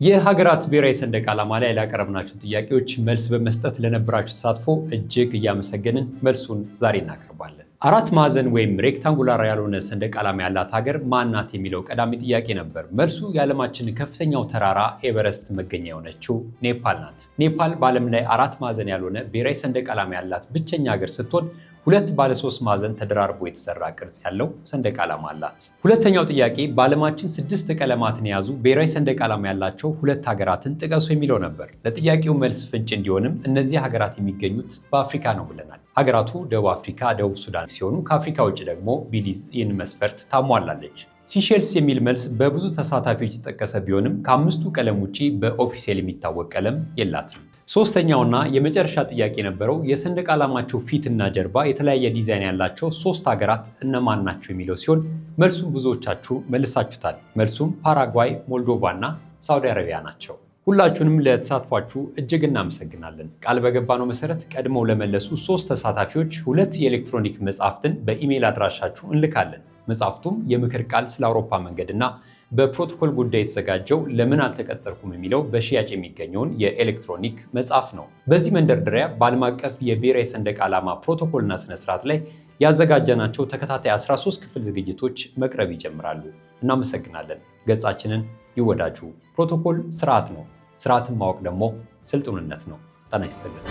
የሀገራት ብሔራዊ ሰንደቅ ዓላማ ላይ ላቀረብናቸው ጥያቄዎች መልስ በመስጠት ለነበራችሁ ተሳትፎ እጅግ እያመሰገንን መልሱን ዛሬ እናቀርባለን። አራት ማዕዘን ወይም ሬክታንጉላር ያልሆነ ሰንደቅ ዓላማ ያላት ሀገር ማናት የሚለው ቀዳሚ ጥያቄ ነበር። መልሱ የዓለማችን ከፍተኛው ተራራ ኤቨረስት መገኛ የሆነችው ኔፓል ናት። ኔፓል በዓለም ላይ አራት ማዕዘን ያልሆነ ብሔራዊ ሰንደቅ ዓላማ ያላት ብቸኛ ሀገር ስትሆን ሁለት ባለ 3 ማዕዘን ተደራርቦ የተሰራ ቅርጽ ያለው ሰንደቅ ዓላማ አላት። ሁለተኛው ጥያቄ በዓለማችን 6 ቀለማትን የያዙ ብሔራዊ ሰንደቅ ዓላማ ያላቸው ሁለት ሀገራትን ጥቀሱ የሚለው ነበር። ለጥያቄው መልስ ፍንጭ እንዲሆንም እነዚህ ሀገራት የሚገኙት በአፍሪካ ነው ብለናል። ሀገራቱ ደቡብ አፍሪካ፣ ደቡብ ሱዳን ሲሆኑ ከአፍሪካ ውጭ ደግሞ ቢሊዝ ይህን መስፈርት ታሟላለች። ሲሼልስ የሚል መልስ በብዙ ተሳታፊዎች የተጠቀሰ ቢሆንም ከአምስቱ ቀለም ውጪ በኦፊሴል የሚታወቅ ቀለም የላትም። ሶስተኛውና የመጨረሻ ጥያቄ የነበረው የሰንደቅ ዓላማቸው ፊትና ጀርባ የተለያየ ዲዛይን ያላቸው 3 ሀገራት እነማን ናቸው የሚለው ሲሆን መልሱም ብዙዎቻችሁ መልሳችሁታል። መልሱም ፓራጓይ፣ ሞልዶቫ እና ሳውዲ አረቢያ ናቸው። ሁላችሁንም ለተሳትፏችሁ እጅግ እናመሰግናለን። ቃል በገባነው መሰረት ቀድመው ለመለሱ 3 ተሳታፊዎች 2 የኤሌክትሮኒክ መጽሐፍትን በኢሜይል አድራሻችሁ እንልካለን። መጽሐፍቱም የምክር ቃል ስለ አውሮፓ መንገድና በፕሮቶኮል ጉዳይ የተዘጋጀው ለምን አልተቀጠርኩም የሚለው በሽያጭ የሚገኘውን የኤሌክትሮኒክ መጽሐፍ ነው። በዚህ መንደርደሪያ በዓለም አቀፍ የብሔራዊ ሰንደቅ ዓላማ ፕሮቶኮልና ስነስርዓት ላይ ያዘጋጀናቸው ተከታታይ 13 ክፍል ዝግጅቶች መቅረብ ይጀምራሉ። እናመሰግናለን። ገጻችንን ይወዳጁ። ፕሮቶኮል ስርዓት ነው። ስርዓትን ማወቅ ደግሞ ስልጡንነት ነው። ጤና ይስጥልን።